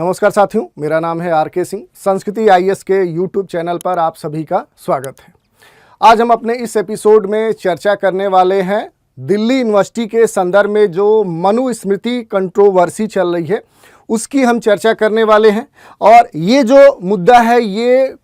नमस्कार साथियों, मेरा नाम है आर.के. सिंह। संस्कृति आईएएस के यूट्यूब चैनल पर आप सभी का स्वागत है। आज हम अपने इस एपिसोड में चर्चा करने वाले हैं दिल्ली यूनिवर्सिटी के संदर्भ में जो मनुस्मृति कंट्रोवर्सी चल रही है उसकी हम चर्चा करने वाले हैं। और ये जो मुद्दा है ये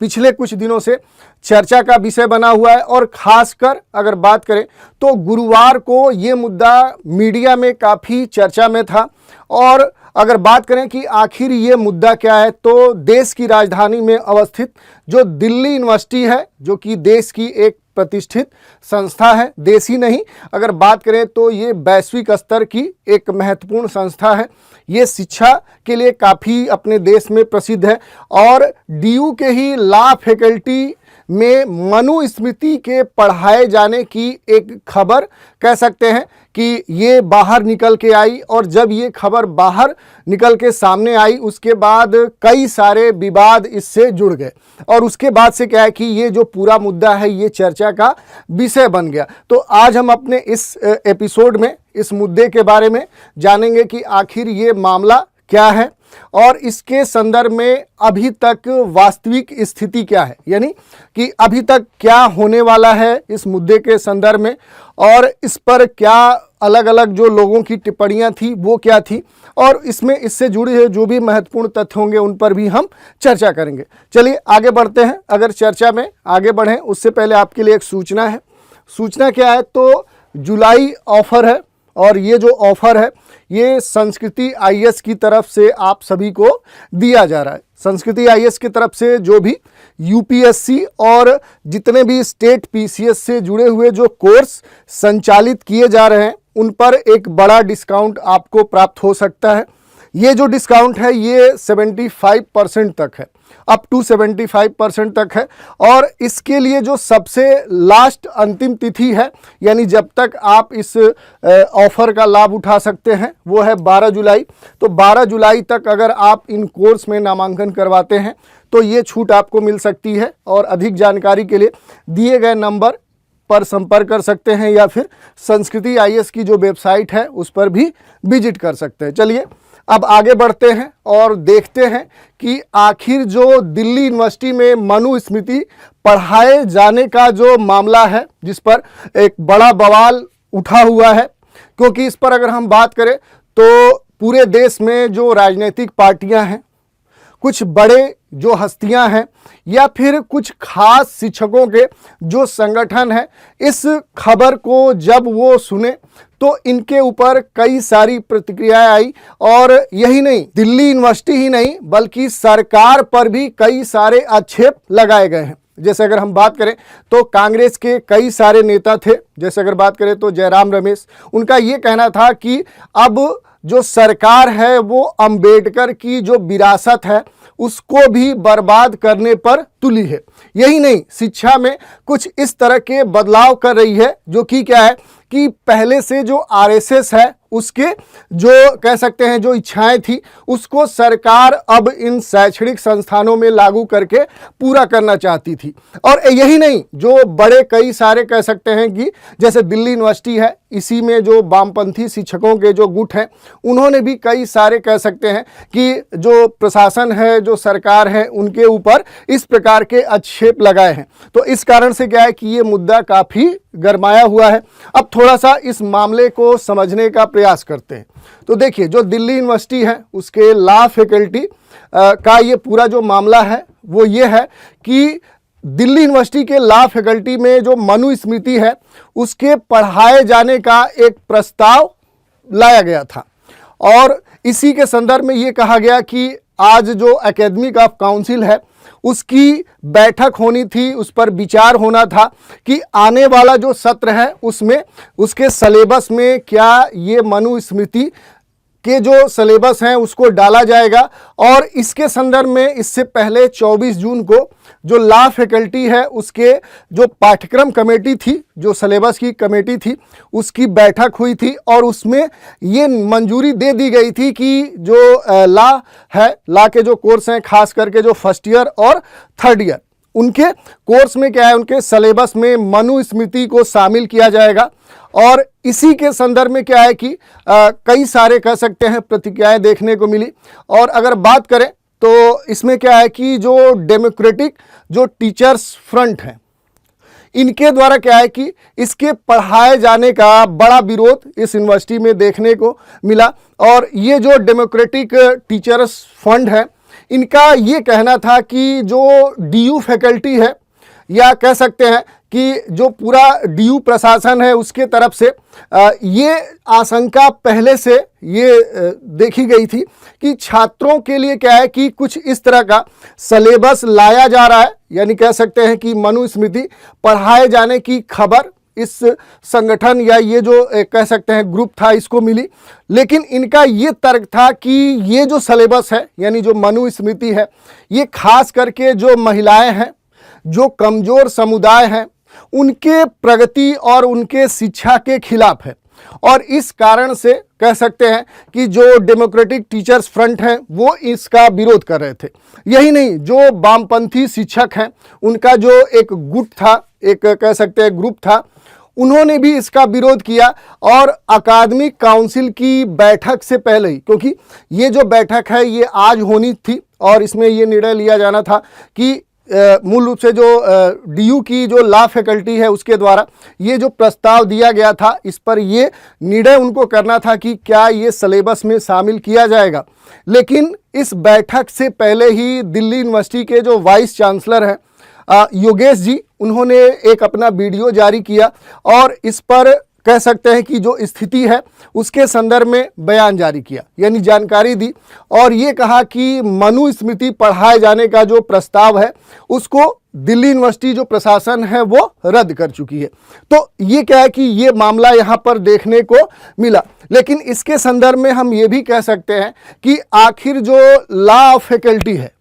पिछले कुछ दिनों से चर्चा का विषय बना हुआ है और ख़ासकर अगर बात करें तो गुरुवार को ये मुद्दा मीडिया में काफ़ी चर्चा में था। और अगर बात करें कि आखिर ये मुद्दा क्या है तो देश की राजधानी में अवस्थित जो दिल्ली यूनिवर्सिटी है, जो कि देश की एक प्रतिष्ठित संस्था है, देश ही नहीं अगर बात करें तो ये वैश्विक स्तर की एक महत्वपूर्ण संस्था है। ये शिक्षा के लिए काफ़ी अपने देश में प्रसिद्ध है और डीयू के ही लॉ फैकल्टी में मनुस्मृति के पढ़ाए जाने की एक खबर कह सकते हैं कि ये बाहर निकल के आई। और जब ये खबर बाहर निकल के सामने आई उसके बाद कई सारे विवाद इससे जुड़ गए और उसके बाद से क्या है कि ये जो पूरा मुद्दा है ये चर्चा का विषय बन गया। तो आज हम अपने इस एपिसोड में इस मुद्दे के बारे में जानेंगे कि आखिर ये मामला क्या है और इसके संदर्भ में अभी तक वास्तविक स्थिति क्या है, यानी कि अभी तक क्या होने वाला है इस मुद्दे के संदर्भ में और इस पर क्या अलग अलग जो लोगों की टिप्पणियां थी वो क्या थी और इसमें इससे जुड़े हुए जो भी महत्वपूर्ण तथ्य होंगे उन पर भी हम चर्चा करेंगे। चलिए आगे बढ़ते हैं। अगर चर्चा में आगे बढ़ें उससे पहले आपके लिए एक सूचना है। सूचना क्या है तो जुलाई ऑफर है और ये जो ऑफ़र है ये संस्कृति आईएएस की तरफ से आप सभी को दिया जा रहा है। संस्कृति आईएएस की तरफ से जो भी यूपीएससी और जितने भी स्टेट पीसीएस से जुड़े हुए जो कोर्स संचालित किए जा रहे हैं उन पर एक बड़ा डिस्काउंट आपको प्राप्त हो सकता है। ये जो डिस्काउंट है ये 75% तक है, अप टू 75% तक है। और इसके लिए जो सबसे लास्ट अंतिम तिथि है, यानी जब तक आप इस ऑफ़र का लाभ उठा सकते हैं वो है 12 जुलाई। तो 12 जुलाई तक अगर आप इन कोर्स में नामांकन करवाते हैं तो ये छूट आपको मिल सकती है। और अधिक जानकारी के लिए दिए गए नंबर पर संपर्क कर सकते हैं या फिर संस्कृति आईएएस की जो वेबसाइट है उस पर भी विजिट कर सकते हैं। चलिए अब आगे बढ़ते हैं और देखते हैं कि आखिर जो दिल्ली यूनिवर्सिटी में मनुस्मृति पढ़ाए जाने का जो मामला है जिस पर एक बड़ा बवाल उठा हुआ है, क्योंकि इस पर अगर हम बात करें तो पूरे देश में जो राजनीतिक पार्टियां हैं, कुछ बड़े जो हस्तियां हैं या फिर कुछ खास शिक्षकों के जो संगठन हैं, इस खबर को जब वो सुने तो इनके ऊपर कई सारी प्रतिक्रियाएं आई। और यही नहीं, दिल्ली यूनिवर्सिटी ही नहीं बल्कि सरकार पर भी कई सारे आक्षेप लगाए गए हैं। जैसे अगर हम बात करें तो कांग्रेस के कई सारे नेता थे, जैसे अगर बात करें तो जयराम रमेश, उनका ये कहना था कि अब जो सरकार है वो अंबेडकर की जो विरासत है उसको भी बर्बाद करने पर तुली है। यही नहीं, शिक्षा में कुछ इस तरह के बदलाव कर रही है जो कि क्या है कि पहले से जो आरएसएस है उसके जो कह सकते हैं जो इच्छाएं थी उसको सरकार अब इन शैक्षणिक संस्थानों में लागू करके पूरा करना चाहती थी। और यही नहीं, जो बड़े कई सारे कह सकते हैं कि जैसे दिल्ली यूनिवर्सिटी है, इसी में जो वामपंथी शिक्षकों के जो गुट हैं उन्होंने भी कई सारे कह सकते हैं कि जो प्रशासन है, जो सरकार है, उनके ऊपर इस प्रकार के आक्षेप लगाए हैं। तो इस कारण से क्या है कि ये मुद्दा काफ़ी गरमाया हुआ है। अब थोड़ा सा इस मामले को समझने का प्रयास करते हैं। तो देखिए, जो दिल्ली यूनिवर्सिटी है उसके लॉ फैकल्टी का ये पूरा जो मामला है वो ये है कि दिल्ली यूनिवर्सिटी के लॉ फैकल्टी में जो मनुस्मृति है उसके पढ़ाए जाने का एक प्रस्ताव लाया गया था और इसी के संदर्भ में ये कहा गया कि आज जो एकेडमिक ऑफ काउंसिल है उसकी बैठक होनी थी, उस पर विचार होना था कि आने वाला जो सत्र है उसमें उसके सिलेबस में क्या ये मनुस्मृति के जो सिलेबस हैं उसको डाला जाएगा। और इसके संदर्भ में इससे पहले 24 जून को जो लॉ फैकल्टी है उसके जो पाठ्यक्रम कमेटी थी, जो सिलेबस की कमेटी थी, उसकी बैठक हुई थी और उसमें ये मंजूरी दे दी गई थी कि जो लॉ है, लॉ के जो कोर्स हैं खास करके जो फर्स्ट ईयर और थर्ड ईयर, उनके कोर्स में क्या है, उनके सिलेबस में मनुस्मृति को शामिल किया जाएगा। और इसी के संदर्भ में क्या है कि कई सारे कह सकते हैं प्रतिक्रियाएं देखने को मिली। और अगर बात करें तो इसमें क्या है कि जो डेमोक्रेटिक जो टीचर्स फ्रंट हैं, इनके द्वारा क्या है कि इसके पढ़ाए जाने का बड़ा विरोध इस यूनिवर्सिटी में देखने को मिला। और ये जो डेमोक्रेटिक टीचर्स फंड है, इनका ये कहना था कि जो डीयू फैकल्टी है, या कह सकते हैं कि जो पूरा डीयू प्रशासन है उसके तरफ से ये आशंका पहले से ये देखी गई थी कि छात्रों के लिए क्या है कि कुछ इस तरह का सिलेबस लाया जा रहा है, यानी कह सकते हैं कि मनुस्मृति पढ़ाए जाने की खबर इस संगठन या ये जो कह सकते हैं ग्रुप था इसको मिली। लेकिन इनका ये तर्क था कि ये जो सिलेबस है यानी जो मनुस्मृति है, ये खास करके जो महिलाएं हैं, जो कमज़ोर समुदाय हैं, उनके प्रगति और उनके शिक्षा के खिलाफ है। और इस कारण से कह सकते हैं कि जो डेमोक्रेटिक टीचर्स फ्रंट हैं वो इसका विरोध कर रहे थे। यही नहीं, जो वामपंथी शिक्षक हैं उनका जो एक गुट था, एक कह सकते हैं ग्रुप था, उन्होंने भी इसका विरोध किया। और अकादमिक काउंसिल की बैठक से पहले ही, क्योंकि ये जो बैठक है ये आज होनी थी और इसमें ये निर्णय लिया जाना था कि मूल रूप से जो डीयू की जो लॉ फैकल्टी है उसके द्वारा ये जो प्रस्ताव दिया गया था, इस पर ये निर्णय उनको करना था कि क्या ये सिलेबस में शामिल किया जाएगा। लेकिन इस बैठक से पहले ही दिल्ली यूनिवर्सिटी के जो वाइस चांसलर हैं योगेश जी, उन्होंने एक अपना वीडियो जारी किया और इस पर कह सकते हैं कि जो स्थिति है उसके संदर्भ में बयान जारी किया, यानी जानकारी दी। और ये कहा कि मनुस्मृति पढ़ाए जाने का जो प्रस्ताव है उसको दिल्ली यूनिवर्सिटी जो प्रशासन है वो रद्द कर चुकी है। तो ये क्या है कि ये मामला यहाँ पर देखने को मिला। लेकिन इसके संदर्भ में हम ये भी कह सकते हैं कि आखिर जो लॉ फैकल्टी है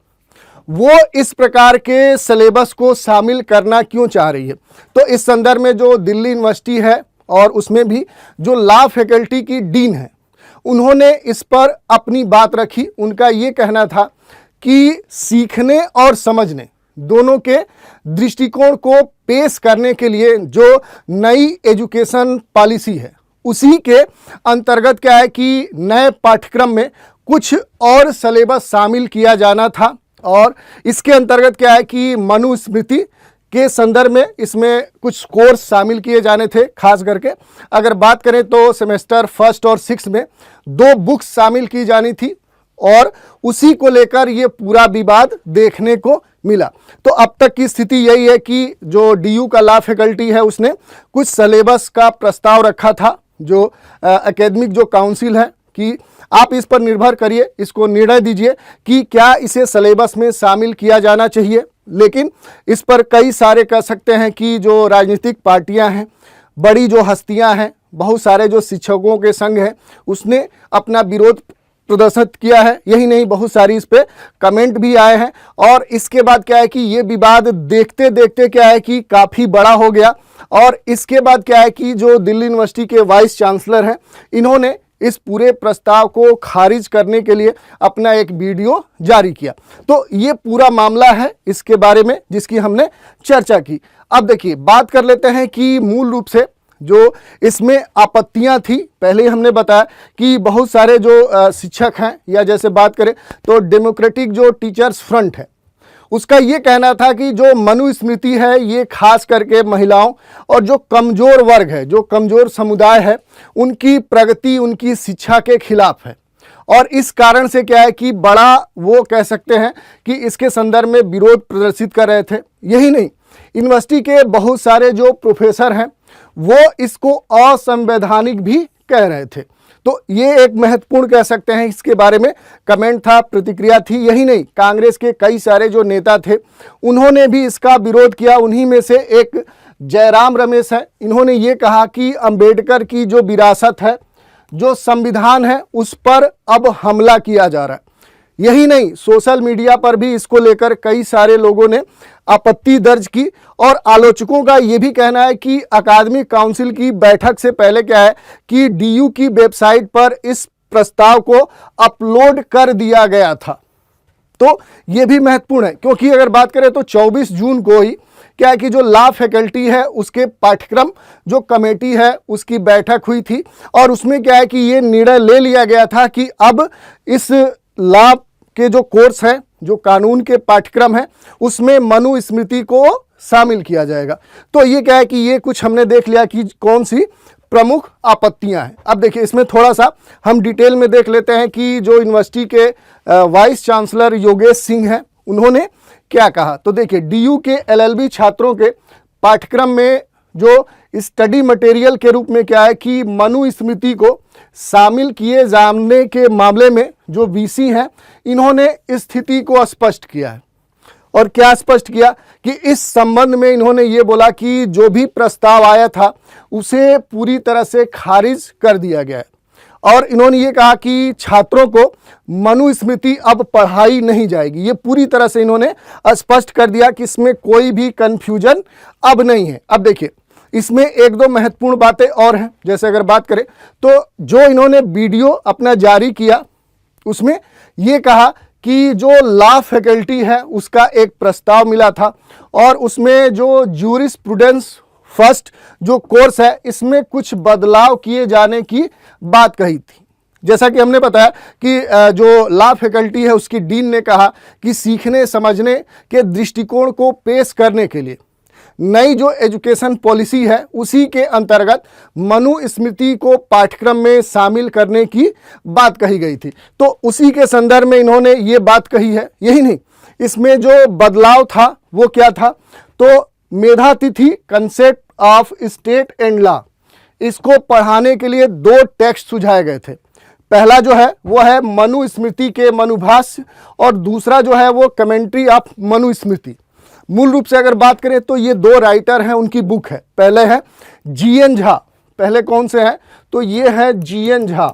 वो इस प्रकार के सिलेबस को शामिल करना क्यों चाह रही है। तो इस संदर्भ में जो दिल्ली यूनिवर्सिटी है और उसमें भी जो लॉ फैकल्टी की डीन है, उन्होंने इस पर अपनी बात रखी। उनका ये कहना था कि सीखने और समझने दोनों के दृष्टिकोण को पेश करने के लिए जो नई एजुकेशन पॉलिसी है उसी के अंतर्गत क्या है कि नए पाठ्यक्रम में कुछ और सिलेबस शामिल किया जाना था। और इसके अंतर्गत क्या है कि मनुस्मृति के संदर्भ में इसमें कुछ कोर्स शामिल किए जाने थे। खास करके अगर बात करें तो सेमेस्टर 1 और 6 में 2 बुक्स शामिल की जानी थी और उसी को लेकर ये पूरा विवाद देखने को मिला। तो अब तक की स्थिति यही है कि जो डीयू का लॉ फैकल्टी है उसने कुछ सिलेबस का प्रस्ताव रखा था, जो एकेडमिक जो काउंसिल है कि आप इस पर निर्भर करिए, इसको निर्णय दीजिए कि क्या इसे सिलेबस में शामिल किया जाना चाहिए। लेकिन इस पर कई सारे कह सकते हैं कि जो राजनीतिक पार्टियां हैं, बड़ी जो हस्तियां हैं, बहुत सारे जो शिक्षकों के संघ हैं, उसने अपना विरोध प्रदर्शित किया है। यही नहीं, बहुत सारी इस पे कमेंट भी आए हैं। और इसके बाद क्या है कि ये विवाद देखते देखते क्या है कि काफ़ी बड़ा हो गया। और इसके बाद क्या है कि जो दिल्ली यूनिवर्सिटी के वाइस चांसलर हैं, इन्होंने इस पूरे प्रस्ताव को खारिज करने के लिए अपना एक वीडियो जारी किया। तो ये पूरा मामला है इसके बारे में जिसकी हमने चर्चा की। अब देखिए, बात कर लेते हैं कि मूल रूप से जो इसमें आपत्तियां थी, पहले ही हमने बताया कि बहुत सारे जो शिक्षक हैं, या जैसे बात करें तो डेमोक्रेटिक जो टीचर्स फ्रंट है, उसका ये कहना था कि जो मनुस्मृति है ये खास करके महिलाओं और जो कमज़ोर वर्ग है, जो कमज़ोर समुदाय है, उनकी प्रगति, उनकी शिक्षा के खिलाफ है। और इस कारण से क्या है कि बड़ा वो कह सकते हैं कि इसके संदर्भ में विरोध प्रदर्शित कर रहे थे। यही नहीं, यूनिवर्सिटी के बहुत सारे जो प्रोफेसर हैं वो इसको असंवैधानिक भी कह रहे थे। तो ये एक महत्वपूर्ण कह सकते हैं इसके बारे में कमेंट था, प्रतिक्रिया थी। यही नहीं, कांग्रेस के कई सारे जो नेता थे उन्होंने भी इसका विरोध किया। उन्हीं में से एक जयराम रमेश है, इन्होंने ये कहा कि अंबेडकर की जो विरासत है, जो संविधान है, उस पर अब हमला किया जा रहा है। यही नहीं, सोशल मीडिया पर भी इसको लेकर कई सारे लोगों ने आपत्ति दर्ज की। और आलोचकों का ये भी कहना है कि अकादमिक काउंसिल की बैठक से पहले क्या है कि डीयू की वेबसाइट पर इस प्रस्ताव को अपलोड कर दिया गया था। तो ये भी महत्वपूर्ण है, क्योंकि अगर बात करें तो 24 जून को ही क्या है कि जो लॉ फैकल्टी है उसके पाठ्यक्रम जो कमेटी है उसकी बैठक हुई थी, और उसमें क्या है कि ये निर्णय ले लिया गया था कि अब इस लॉ के जो कोर्स है, जो कानून के पाठ्यक्रम है, उसमें मनुस्मृति को शामिल किया जाएगा। तो ये क्या है कि ये कुछ हमने देख लिया कि कौन सी प्रमुख आपत्तियां हैं। अब देखिए इसमें थोड़ा सा हम डिटेल में देख लेते हैं कि जो यूनिवर्सिटी के वाइस चांसलर योगेश सिंह हैं उन्होंने क्या कहा। तो देखिए डीयू के एलएलबी छात्रों के पाठ्यक्रम में जो स्टडी मटेरियल के रूप में क्या है कि मनुस्मृति को शामिल किए जाने के मामले में जो वीसी हैं इन्होंने स्थिति को स्पष्ट किया है। और क्या स्पष्ट किया कि इस संबंध में इन्होंने ये बोला कि जो भी प्रस्ताव आया था उसे पूरी तरह से खारिज कर दिया गया है, और इन्होंने ये कहा कि छात्रों को मनुस्मृति अब पढ़ाई नहीं जाएगी। ये पूरी तरह से इन्होंने स्पष्ट कर दिया कि इसमें कोई भी कंफ्यूजन अब नहीं है। अब देखिए इसमें एक दो महत्वपूर्ण बातें और हैं। जैसे अगर बात करें तो जो इन्होंने वीडियो अपना जारी किया उसमें ये कहा कि जो लॉ फैकल्टी है उसका एक प्रस्ताव मिला था, और उसमें जो जूरिस्प्रूडेंस फर्स्ट जो कोर्स है इसमें कुछ बदलाव किए जाने की बात कही थी। जैसा कि हमने बताया कि जो लॉ फैकल्टी है उसकी डीन ने कहा कि सीखने समझने के दृष्टिकोण को पेश करने के लिए नई जो एजुकेशन पॉलिसी है उसी के अंतर्गत मनुस्मृति को पाठ्यक्रम में शामिल करने की बात कही गई थी। तो उसी के संदर्भ में इन्होंने ये बात कही है। यही नहीं, इसमें जो बदलाव था वो क्या था, तो Medhatithi concept of state and law, इसको पढ़ाने के लिए दो टेक्स्ट सुझाए गए थे। पहला जो है वो है मनुस्मृति के मनुभाष्य, और दूसरा जो है वो कमेंट्री ऑफ मनुस्मृति। मूल रूप से अगर बात करें तो ये दो राइटर हैं, उनकी बुक है। पहले है जीएन झा, पहले कौन से हैं तो ये है जीएन झा,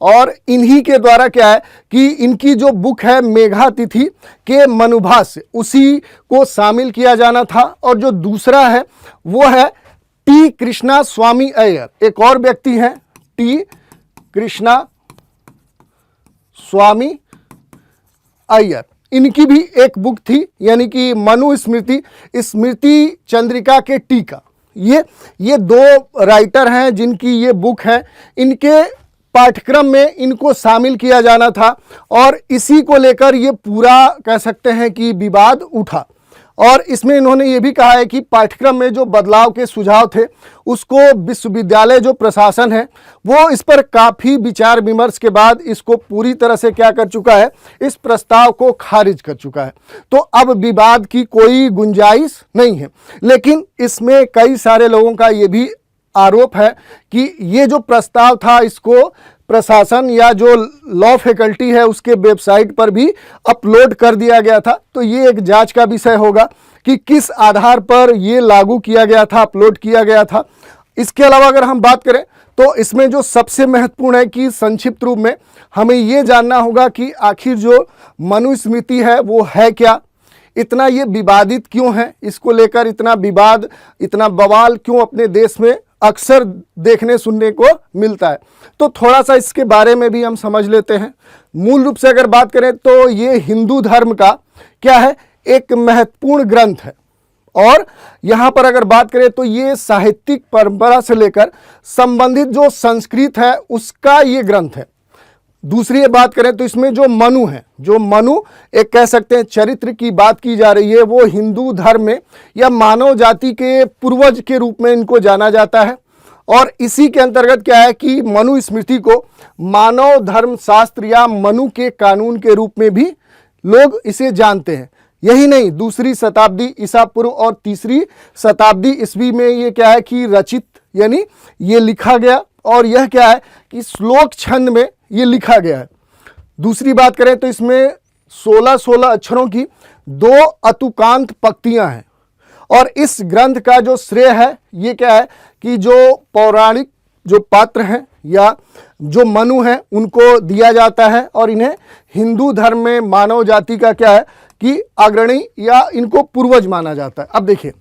और इन्हीं के द्वारा क्या है कि इनकी जो बुक है मेघातिथि के मनुभाष्य उसी को शामिल किया जाना था। और जो दूसरा है वो है टी कृष्णा स्वामी अय्यर, एक और व्यक्ति हैं टी कृष्णा स्वामी अय्यर, इनकी भी एक बुक थी, यानी कि मनुस्मृति स्मृति चंद्रिका के टीका। ये दो राइटर हैं जिनकी ये बुक है, इनके पाठ्यक्रम में इनको शामिल किया जाना था, और इसी को लेकर ये पूरा कह सकते हैं कि विवाद उठा। और इसमें इन्होंने ये भी कहा है कि पाठ्यक्रम में जो बदलाव के सुझाव थे उसको विश्वविद्यालय जो प्रशासन है वो इस पर काफ़ी विचार विमर्श के बाद इसको पूरी तरह से क्या कर चुका है, इस प्रस्ताव को खारिज कर चुका है। तो अब विवाद की कोई गुंजाइश नहीं है। लेकिन इसमें कई सारे लोगों का ये भी आरोप है कि ये जो प्रस्ताव था इसको प्रशासन या जो लॉ फैकल्टी है उसके वेबसाइट पर भी अपलोड कर दिया गया था। तो ये एक जांच का विषय होगा कि किस आधार पर ये लागू किया गया था, अपलोड किया गया था। इसके अलावा अगर हम बात करें तो इसमें जो सबसे महत्वपूर्ण है कि संक्षिप्त रूप में हमें ये जानना होगा कि आखिर जो मनुस्मृति है वो है क्या, इतना ये विवादित क्यों है, इसको लेकर इतना विवाद, इतना बवाल क्यों अपने देश में अक्सर देखने सुनने को मिलता है। तो थोड़ा सा इसके बारे में भी हम समझ लेते हैं। मूल रूप से अगर बात करें तो ये हिंदू धर्म का क्या है, एक महत्वपूर्ण ग्रंथ है, और यहाँ पर अगर बात करें तो ये साहित्यिक परंपरा से लेकर संबंधित जो संस्कृत है उसका ये ग्रंथ है। दूसरी बात करें तो इसमें जो मनु है, जो मनु एक कह सकते हैं चरित्र की बात की जा रही है, वो हिंदू धर्म में या मानव जाति के पूर्वज के रूप में इनको जाना जाता है। और इसी के अंतर्गत क्या है कि मनुस्मृति को मानव धर्म शास्त्र या मनु के कानून के रूप में भी लोग इसे जानते हैं। यही नहीं, दूसरी शताब्दी ईसा पूर्व और तीसरी शताब्दी ईस्वी में ये क्या है कि रचित, यानी ये लिखा गया, और यह क्या है कि श्लोक छंद में ये लिखा गया है। दूसरी बात करें तो इसमें 16 अक्षरों की 2 अतुकांत पंक्तियां हैं, और इस ग्रंथ का जो श्रेय है ये क्या है कि जो पौराणिक जो पात्र हैं या जो मनु हैं उनको दिया जाता है, और इन्हें हिंदू धर्म में मानव जाति का क्या है कि अग्रणी या इनको पूर्वज माना जाता है। अब देखिए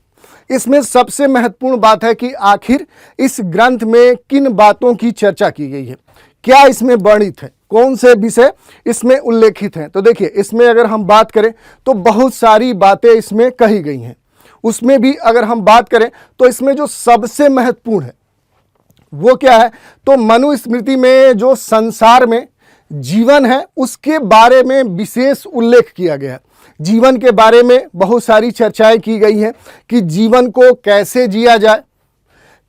इसमें सबसे महत्वपूर्ण बात है कि आखिर इस ग्रंथ में किन बातों की चर्चा की गई है, क्या इसमें वर्णित है। कौन से विषय इसमें उल्लेखित हैं। तो देखिए, इसमें अगर हम बात करें तो बहुत सारी बातें इसमें कही गई हैं। उसमें भी अगर हम बात करें तो इसमें जो सबसे महत्वपूर्ण है वो क्या है, तो मनुस्मृति में जो संसार में जीवन है उसके बारे में विशेष उल्लेख किया गया है। जीवन के बारे में बहुत सारी चर्चाएं की गई हैं कि जीवन को कैसे जिया जाए,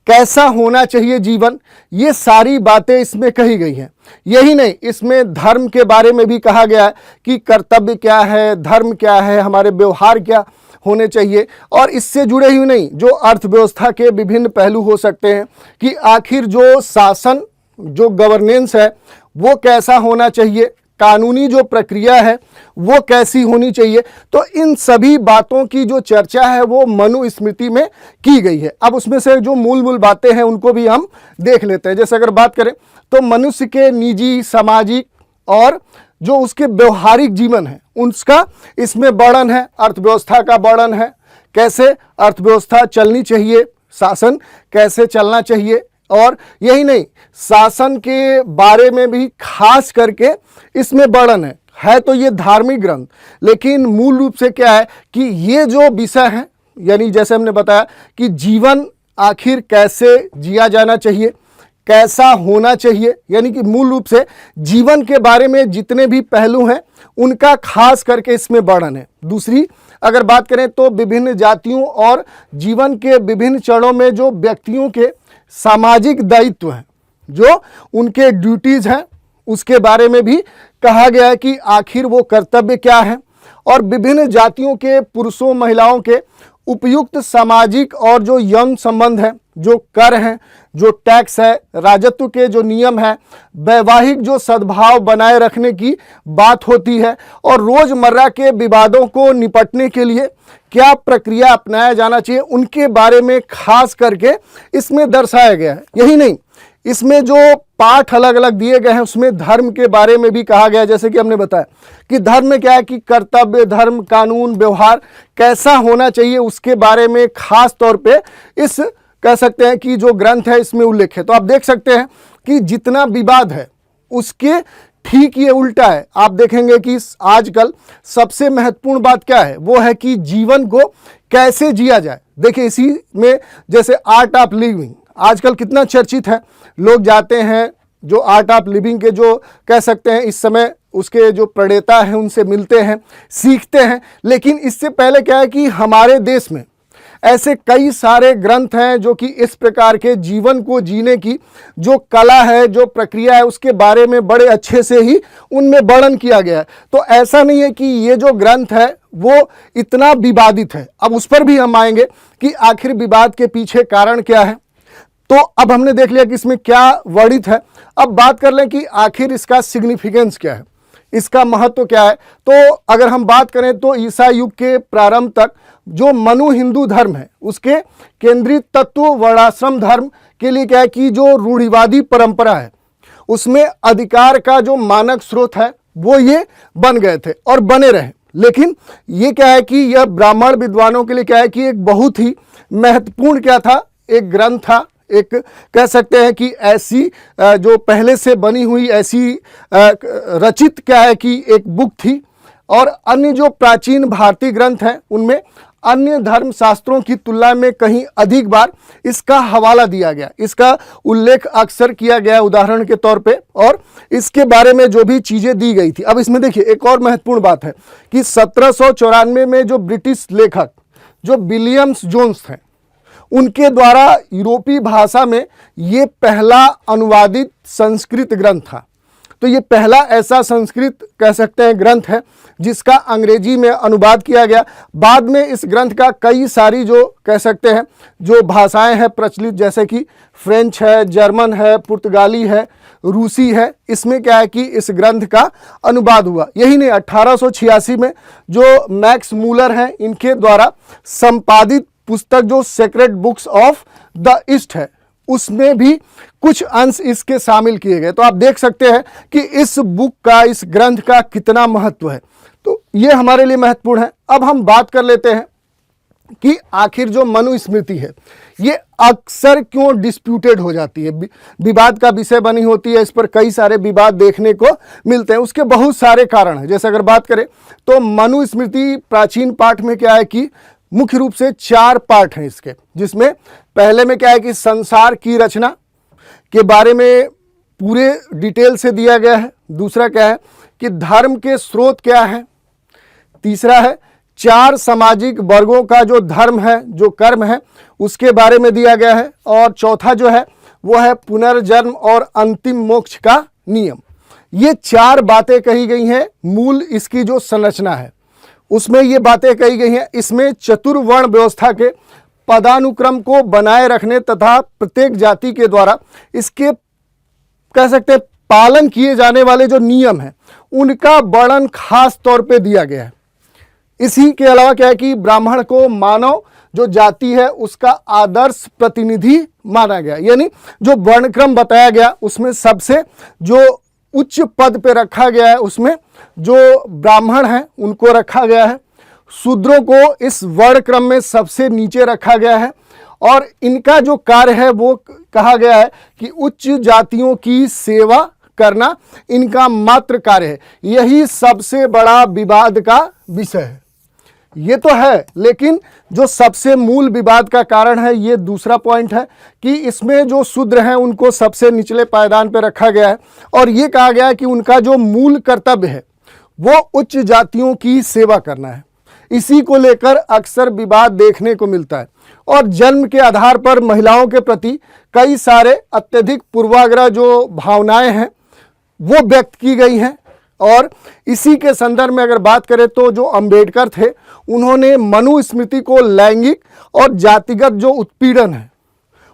कैसा होना चाहिए जीवन, ये सारी बातें इसमें कही गई हैं। यही नहीं, इसमें धर्म के बारे में भी कहा गया है कि कर्तव्य क्या है, धर्म क्या है, हमारे व्यवहार क्या होने चाहिए, और इससे जुड़े ही नहीं जो अर्थव्यवस्था के विभिन्न पहलू हो सकते हैं कि आखिर जो शासन, जो गवर्नेंस है वो कैसा होना चाहिए, कानूनी जो प्रक्रिया है वो कैसी होनी चाहिए। तो इन सभी बातों की जो चर्चा है वो मनुस्मृति में की गई है। अब उसमें से जो मूल बातें हैं उनको भी हम देख लेते हैं। जैसे अगर बात करें तो मनुष्य के निजी, सामाजिक और जो उसके व्यवहारिक जीवन है उसका इसमें वर्णन है, अर्थव्यवस्था का वर्णन है, कैसे अर्थव्यवस्था चलनी चाहिए, शासन कैसे चलना चाहिए, और यही नहीं, शासन के बारे में भी खास करके इसमें वर्णन है तो ये धार्मिक ग्रंथ, लेकिन मूल रूप से क्या है कि ये जो विषय है, यानी जैसे हमने बताया कि जीवन आखिर कैसे जिया जाना चाहिए, कैसा होना चाहिए, यानी कि मूल रूप से जीवन के बारे में जितने भी पहलू हैं उनका खास करके इसमें वर्णन है। दूसरी अगर बात करें तो विभिन्न जातियों और जीवन के विभिन्न चरणों में जो व्यक्तियों के सामाजिक दायित्व हैं, जो उनके ड्यूटीज हैं, उसके बारे में भी कहा गया है कि आखिर वो कर्तव्य क्या है, और विभिन्न जातियों के पुरुषों महिलाओं के उपयुक्त सामाजिक और जो यौन संबंध है, जो कर हैं, जो टैक्स है, राजत्व के जो नियम है, वैवाहिक जो सद्भाव बनाए रखने की बात होती है, और रोजमर्रा के विवादों को निपटने के लिए क्या प्रक्रिया अपनाया जाना चाहिए, उनके बारे में खास करके इसमें दर्शाया गया है। यही नहीं, इसमें जो पाठ अलग अलग दिए गए हैं उसमें धर्म के बारे में भी कहा गया है। जैसे कि हमने बताया कि धर्म में क्या है कि कर्तव्य, धर्म, कानून, व्यवहार कैसा होना चाहिए उसके बारे में खास तौर पे इस कह सकते हैं कि जो ग्रंथ है इसमें उल्लेख है। तो आप देख सकते हैं कि जितना विवाद है उसके ठीक ये उल्टा है। आप देखेंगे कि आजकल सबसे महत्वपूर्ण बात क्या है, वो है कि जीवन को कैसे जिया जाए। देखिए, इसी में जैसे आर्ट ऑफ लिविंग आजकल कितना चर्चित है। लोग जाते हैं, जो आर्ट ऑफ लिविंग के जो कह सकते हैं इस समय उसके जो प्रणेता हैं उनसे मिलते हैं, सीखते हैं। लेकिन इससे पहले क्या है कि हमारे देश में ऐसे कई सारे ग्रंथ हैं जो कि इस प्रकार के जीवन को जीने की जो कला है, जो प्रक्रिया है, उसके बारे में बड़े अच्छे से ही उनमें वर्णन किया गया है। तो ऐसा नहीं है कि ये जो ग्रंथ है वो इतना विवादित है। अब उस पर भी हम आएंगे कि आखिर विवाद के पीछे कारण क्या है। तो अब हमने देख लिया कि इसमें क्या वर्णित है। अब बात कर लें कि आखिर इसका सिग्निफिकेंस क्या है, इसका महत्व क्या है। तो अगर हम बात करें तो ईसाई युग के प्रारंभ तक जो मनु हिंदू धर्म है उसके केंद्रित तत्व वर्णाश्रम धर्म के लिए क्या है कि जो रूढ़िवादी परंपरा है उसमें अधिकार का जो मानक स्रोत है वो ये बन गए थे और बने रहे। लेकिन ये क्या है कि यह ब्राह्मण विद्वानों के लिए क्या है कि एक बहुत ही महत्वपूर्ण क्या था, एक ग्रंथ था, एक कह सकते हैं कि ऐसी जो पहले से बनी हुई ऐसी रचित क्या है कि एक बुक थी। और अन्य जो प्राचीन भारतीय ग्रंथ हैं उनमें अन्य धर्म शास्त्रों की तुलना में कहीं अधिक बार इसका हवाला दिया गया, इसका उल्लेख अक्सर किया गया उदाहरण के तौर पे, और इसके बारे में जो भी चीज़ें दी गई थी। अब इसमें देखिए एक और महत्वपूर्ण बात है कि 1794 में जो ब्रिटिश लेखक जो विलियम्स जोन्स थे उनके द्वारा यूरोपीय भाषा में ये पहला अनुवादित संस्कृत ग्रंथ था। तो ये पहला ऐसा संस्कृत कह सकते हैं ग्रंथ है जिसका अंग्रेजी में अनुवाद किया गया। बाद में इस ग्रंथ का कई सारी जो कह सकते हैं जो भाषाएं हैं प्रचलित, जैसे कि फ्रेंच है, जर्मन है, पुर्तगाली है, रूसी है, इसमें क्या है कि इस ग्रंथ का अनुवाद हुआ। यही नहीं, 1886 में जो मैक्स मूलर हैं इनके द्वारा संपादित पुस्तक जो sacred books of the east है उसमें भी कुछ अंश इसके शामिल किए गए। तो आप देख सकते हैं कि इस बुक का, इस ग्रंथ का कितना महत्व है। तो ये हमारे लिए महत्वपूर्ण है। अब हम बात कर लेते हैं कि आखिर जो मनुस्मृति है ये अक्सर क्यों डिस्प्यूटेड हो जाती है, विवाद का विषय बनी होती है। इस पर कई सारे विवाद देखने को मिलते हैं। उसके बहुत सारे कारण हैं। जैसे अगर बात करें तो मनुस्मृति प्राचीन पाठ में क्या है कि मुख्य रूप से 4 पार्ट हैं इसके, जिसमें पहले में क्या है कि संसार की रचना के बारे में पूरे डिटेल से दिया गया है। दूसरा क्या है कि धर्म के स्रोत क्या है। तीसरा है 4 सामाजिक वर्गों का जो धर्म है, जो कर्म है, उसके बारे में दिया गया है। और चौथा जो है वो है पुनर्जन्म और अंतिम मोक्ष का नियम। ये 4 बातें कही गई हैं। मूल इसकी जो संरचना है उसमें ये बातें कही गई हैं। इसमें चतुर्वर्ण व्यवस्था के पदानुक्रम को बनाए रखने तथा प्रत्येक जाति के द्वारा इसके कह सकते हैं पालन किए जाने वाले जो नियम हैं उनका वर्णन खास तौर पे दिया गया है। इसी के अलावा क्या है कि ब्राह्मण को मानव जो जाति है उसका आदर्श प्रतिनिधि माना गया, यानी जो वर्णक्रम बताया गया उसमें सबसे जो उच्च पद पे रखा गया है उसमें जो ब्राह्मण हैं उनको रखा गया है। शूद्रों को इस वर्णक्रम में सबसे नीचे रखा गया है और इनका जो कार्य है वो कहा गया है कि उच्च जातियों की सेवा करना इनका मात्र कार्य है। यही सबसे बड़ा विवाद का विषय है। ये तो है, लेकिन जो सबसे मूल विवाद का कारण है ये दूसरा पॉइंट है कि इसमें जो शूद्र हैं उनको सबसे निचले पायदान पर रखा गया है और ये कहा गया है कि उनका जो मूल कर्तव्य है वो उच्च जातियों की सेवा करना है। इसी को लेकर अक्सर विवाद देखने को मिलता है और जन्म के आधार पर महिलाओं के प्रति कई सारे अत्यधिक पूर्वाग्रह जो भावनाएं हैं वो व्यक्त की गई हैं। और इसी के संदर्भ में अगर बात करें तो जो अंबेडकर थे उन्होंने मनुस्मृति को लैंगिक और जातिगत जो उत्पीड़न है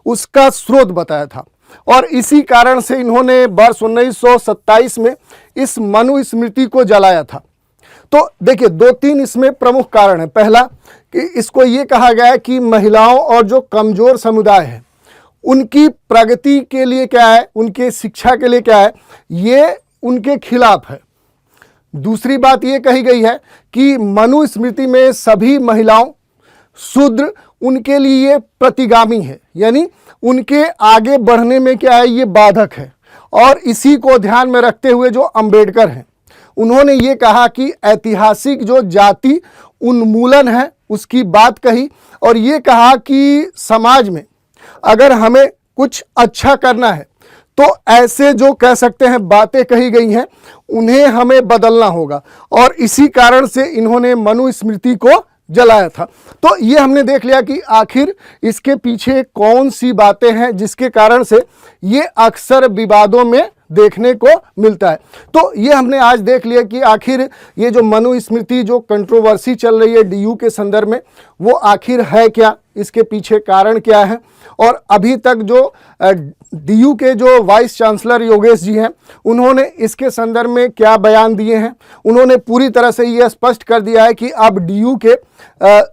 उसका स्रोत बताया था और इसी कारण से इन्होंने वर्ष 1927 में इस मनुस्मृति को जलाया था। तो देखिए 2-3 इसमें प्रमुख कारण है। पहला कि इसको ये कहा गया है कि महिलाओं और जो कमज़ोर समुदाय है उनकी प्रगति के लिए क्या है, उनके शिक्षा के लिए क्या है, ये उनके खिलाफ है। दूसरी बात ये कही गई है कि मनुस्मृति में सभी महिलाओं शूद्र उनके लिए प्रतिगामी है, यानी उनके आगे बढ़ने में क्या है ये बाधक है। और इसी को ध्यान में रखते हुए जो अंबेडकर हैं उन्होंने ये कहा कि ऐतिहासिक जो जाति उन्मूलन है उसकी बात कही और ये कहा कि समाज में अगर हमें कुछ अच्छा करना है तो ऐसे जो कह सकते हैं बातें कही गई हैं उन्हें हमें बदलना होगा और इसी कारण से इन्होंने मनुस्मृति को जलाया था। तो ये हमने देख लिया कि आखिर इसके पीछे कौन सी बातें हैं जिसके कारण से ये अक्सर विवादों में देखने को मिलता है। तो ये हमने आज देख लिया कि आखिर ये जो मनुस्मृति जो कंट्रोवर्सी चल रही है डीयू के संदर्भ में वो आखिर है क्या, इसके पीछे कारण क्या है और अभी तक जो डीयू के जो वाइस चांसलर योगेश जी हैं उन्होंने इसके संदर्भ में क्या बयान दिए हैं। उन्होंने पूरी तरह से ये स्पष्ट कर दिया है कि अब डीयू के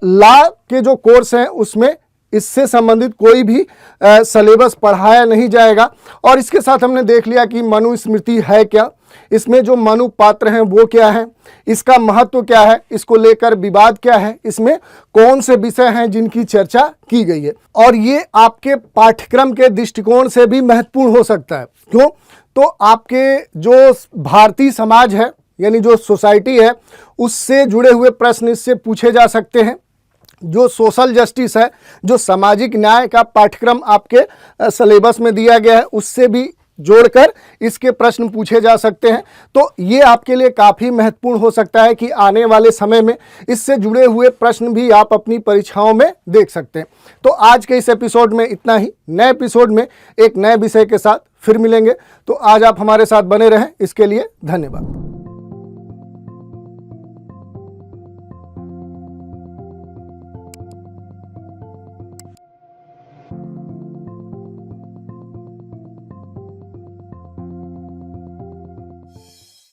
लॉ के जो कोर्स हैं उसमें इससे संबंधित कोई भी सिलेबस पढ़ाया नहीं जाएगा। और इसके साथ हमने देख लिया कि मनुस्मृति है क्या, इसमें जो मनु पात्र हैं वो क्या है, इसका महत्व क्या है, इसको लेकर विवाद क्या है, इसमें कौन से विषय हैं जिनकी चर्चा की गई है। और ये आपके पाठ्यक्रम के दृष्टिकोण से भी महत्वपूर्ण हो सकता है। क्यों? तो आपके जो भारतीय समाज है यानी जो सोसाइटी है उससे जुड़े हुए प्रश्न इससे पूछे जा सकते हैं। जो सोशल जस्टिस है, जो सामाजिक न्याय का पाठ्यक्रम आपके सिलेबस में दिया गया है उससे भी जोड़कर इसके प्रश्न पूछे जा सकते हैं। तो ये आपके लिए काफ़ी महत्वपूर्ण हो सकता है कि आने वाले समय में इससे जुड़े हुए प्रश्न भी आप अपनी परीक्षाओं में देख सकते हैं। तो आज के इस एपिसोड में इतना ही। नए एपिसोड में एक नए विषय के साथ फिर मिलेंगे। तो आज आप हमारे साथ बने रहें, इसके लिए धन्यवाद।